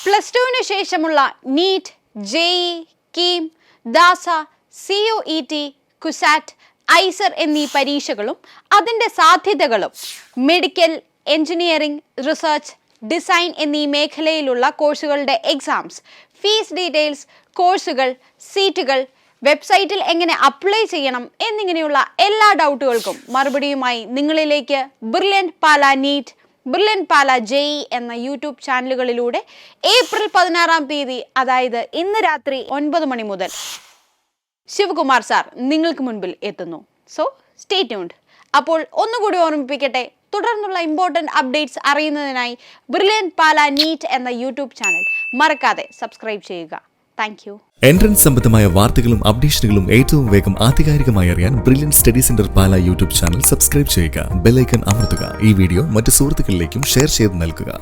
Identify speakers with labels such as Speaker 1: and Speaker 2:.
Speaker 1: +2 ശേഷമുള്ള NEET, JEE, KEAM, ദാസ, CUET, CUSAT, IISER എന്നീ പരീക്ഷകളും അതിൻ്റെ സാധ്യതകളും, മെഡിക്കൽ, എഞ്ചിനീയറിംഗ്, റിസർച്ച്, ഡിസൈൻ എന്നീ മേഖലയിലുള്ള കോഴ്സുകളുടെ എക്സാംസ്, ഫീസ് ഡീറ്റെയിൽസ്, കോഴ്സുകൾ, സീറ്റുകൾ, വെബ്സൈറ്റിൽ എങ്ങനെ അപ്ലൈ ചെയ്യണം എന്നിങ്ങനെയുള്ള എല്ലാ ഡൗട്ടുകൾക്കും മറുപടിയുമായി നിങ്ങളിലേക്ക് ബ്രില്യൻറ്റ് പാല നീറ്റ്, ബ്രില്യൻറ്റ് പാല JEE എന്ന യൂട്യൂബ് ചാനലുകളിലൂടെ ഏപ്രിൽ 16-ാം തീയതി, അതായത് ഇന്ന് രാത്രി 9 മണി മുതൽ ശിവകുമാർ സാർ നിങ്ങൾക്ക് മുൻപിൽ എത്തുന്നു. So stay tuned. അപ്പോൾ ഒന്നുകൂടി ഓർമ്മിപ്പിക്കട്ടെ, തുടർന്നുള്ള ഇമ്പോർട്ടൻറ്റ് അപ്ഡേറ്റ്സ് അറിയുന്നതിനായി ബ്രില്യൻറ്റ് പാല നീറ്റ് എന്ന യൂട്യൂബ് ചാനൽ മറക്കാതെ സബ്സ്ക്രൈബ് ചെയ്യുക. Thank you.
Speaker 2: എൻട്രൻസ് സംബന്ധമായ വാർത്തകളും അപ്ഡേഷനുകളും ഏറ്റവും വേഗം ആധികാരികമായി അറിയാൻ ബ്രില്യൻറ്റ് സ്റ്റഡി സെന്റർ പാല യൂട്യൂബ് ചാനൽ സബ്സ്ക്രൈബ് ചെയ്യുക. ബെൽ ഐക്കൺ അമർത്തുക. ഈ വീഡിയോ മറ്റു സുഹൃത്തുക്കളിലേക്കും ഷെയർ ചെയ്ത് നൽകുക.